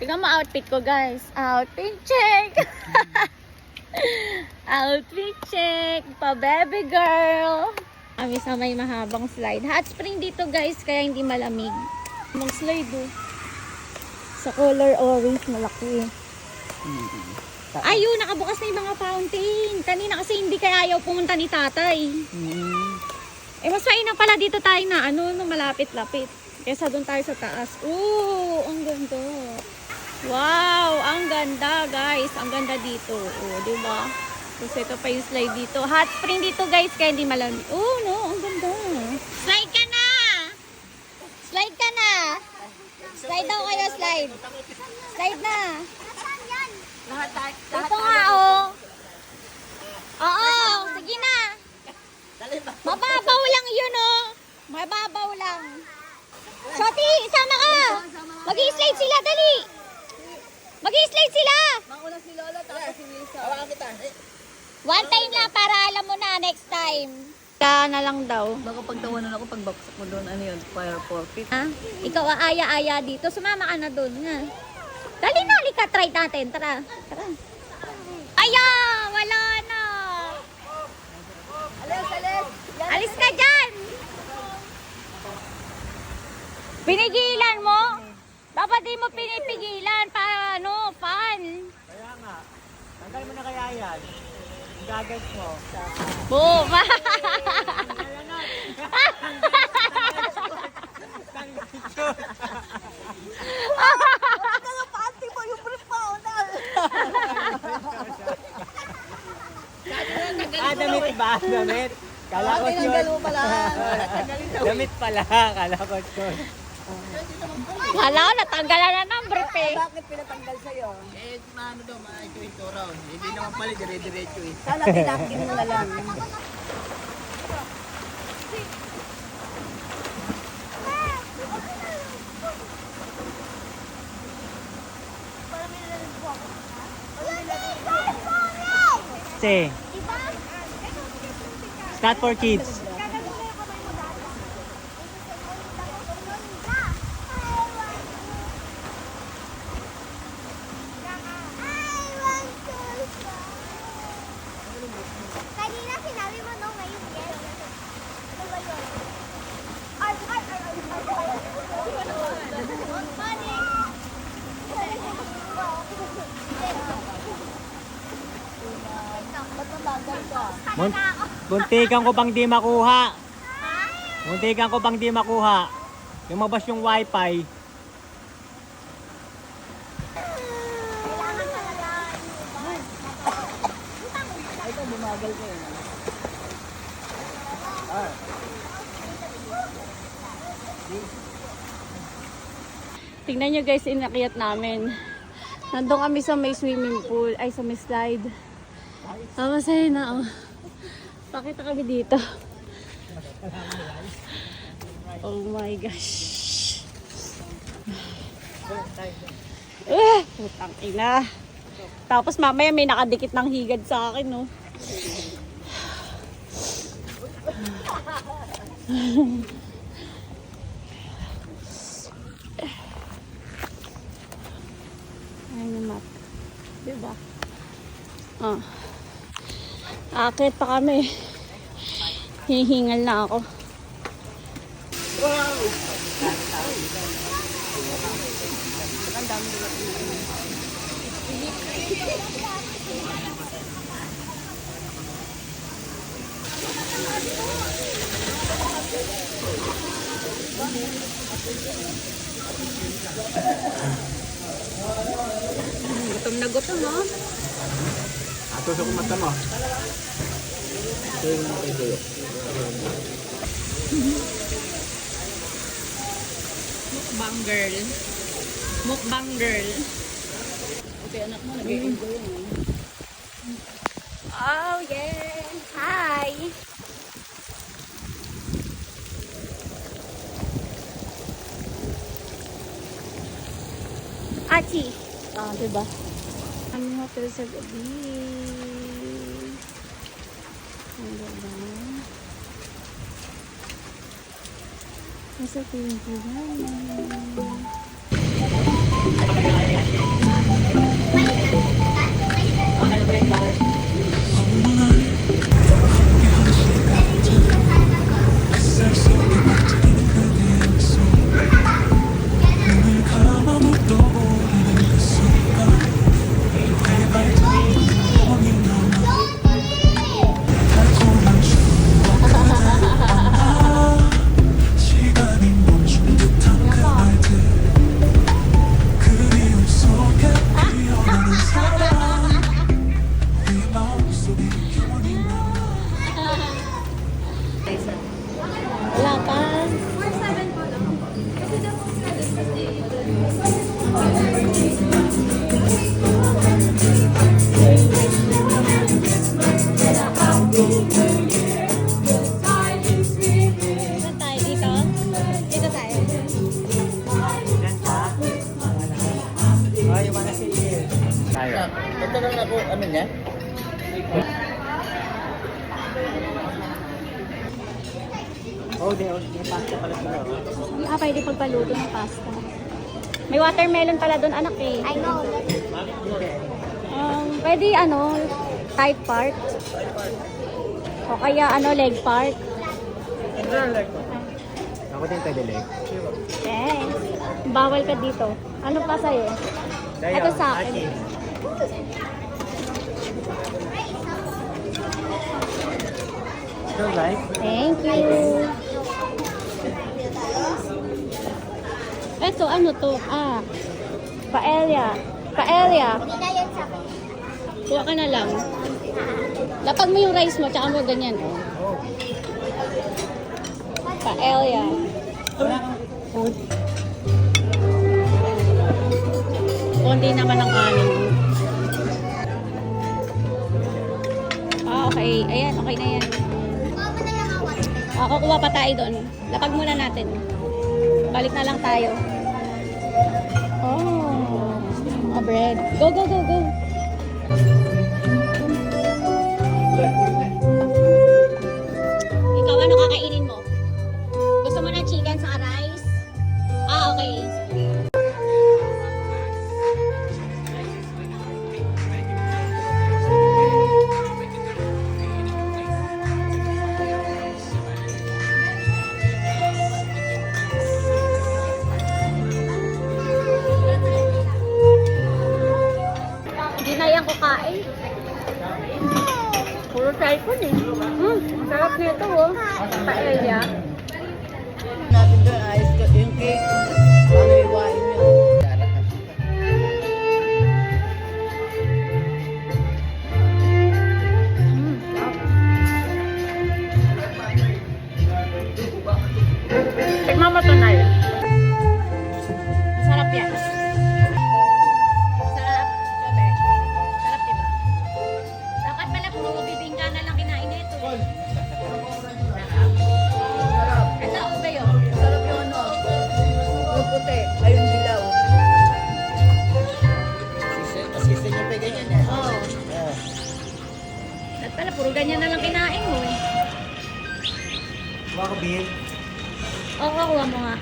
Tingnan mo outfit ko, guys. Outfit check! Outfit check! Pa baby girl! Kami sa may mahabang slide. Hot spring dito, guys, kaya hindi malamig. Mang slide, oh. Sa color orange, malaki. Ayun, nakabukas na yung mga fountain. Kanina kasi hindi kaya ayaw pumunta ni tatay. Eh, mas mainam pala dito tayo na malapit-lapit. Kesa doon tayo sa taas. Ooh, ang ganda. Wow, ang ganda, guys. Ang ganda dito. Oh, di ba? Tapos ito pa yung slide dito. Hot spring dito, guys, kaya hindi malamig. Oh, no, ang ganda. Slide ka na! Slide ka na! Slide daw kayo, slide. Slide na. Ito nga, oh. Oo, sige na. Mababaw lang yun, oh. Mababaw lang. Shoti, sama ka. Mag-i-slide sila, dali. Mag-i-slide sila. Mauna si Lola, tapos si Lisa. Hawakan kita. One time lang para alam mo na next time. Kaya na lang daw. Baka pagtawanan ako pag baksak mo doon, ano yun, fire forfeit. Ha? Ikaw ang aya-aya dito. Sumama ka na doon. Nga. Dali na, halika. Try natin. Tara. Tara. Aya! Wala na. Alis! Alis ka dyan. Pinigilan mo? Dapat di mo pinipigilan para fun. Kaya nga, tanggal mo na kaya yan. Yung gagas mo. Boom! Pati mo yung brief mo, Damit ba? Damit? Kala ko yun. tinanggal mo pala. Damit pala. Kala ko yun. Wala ko, natanggalan na ng brief eh. Bakit pinatanggal sa'yo? Ano daw, maayos yung ito round. Hindi naman pala, dire-diretso eh. Sana tinakin mo na lang. Say, it's not for kids. Kanina sinabi mo no, ngayon yes. Ano ba yun? Ay. Ba't natanggal ka? Buntikan ko pang di makuha. Buntikan ko pang di makuha. Lumabas yung wifi. Kailangan talaga. Ay, ito, bumagal ka yun. Tingnan nyo guys, inakyat namin. Nandun kami sa may swimming pool. Ay, sa may slide. Masaya na, oh. Pakita kami dito. Oh my gosh. Putang ina. Tapos mamaya may nakadikit ng higad sa akin, no. Ayun yung map. Diba? Ah. Akit pa kami. Hihingal na ako. Gutom na gutom, no? Atusok ko mata mo. Ito yung mga ito. Mukbang girl. Mukbang girl. Okay, anak mo, nag-i-enjoy yun. Oh, yeah. Hi. Achi. Ah, diba? Aming hotel sa gabi. Ang ganda. Nasa pinto namin. Wala pa. Saan tayo? Dito? Dito tayo. Yan pa. Oh, yung mga sige. Tayo. Ito lang ako, ano niya? Oh, di. May pasta pala sila. Oh. Ah, pwede pagpaluto ng pasta. May watermelon pala doon, anak eh. I know. Pwede ano, thigh part. O kaya ano, leg part. Ako din pwede leg. Thanks. Bawal ka dito. Ano pa sa'yo? Ito sa akin. Aki. Ito, right? Thank you. Ito, ano to? Ah, paella. Paella. Hindi na yan sa akin. Kuha ka na lang. Lapag mo yung rice mo, tsaka mo ganyan. Oh. Paella. Food. Konti naman ang kanin. Ah, okay. Ayan, okay na yan. Kuha mo na lang ang watermelon. Ah, kukuha pa tayo doon. Lapag muna natin. Balik na lang tayo. Oh, mga bread. Go, go, go, go. Ikaw, ano kakainin mo? Gusto mo ng chicken sa rice? Ah, okay. Hindi na yan kukain. Puro cellphone eh. Sarap nito oh. Paella. Natin doon, ayos ko yung cake. Paano iwain nyo? Tikman mo to, Nay. Masarap yan. Sarap. Sabi. Sarap, diba? Dapat pala puro bibingka na lang kinain nito. Ito, ube yun. Sarap yung ano. Yung puti, ay yung dilaw. Sisi nyo pa ganyan eh. Oo. At pala, puro ganyan na lang kinain mo eh. Kuha ko beef. Oo, kuha mo nga.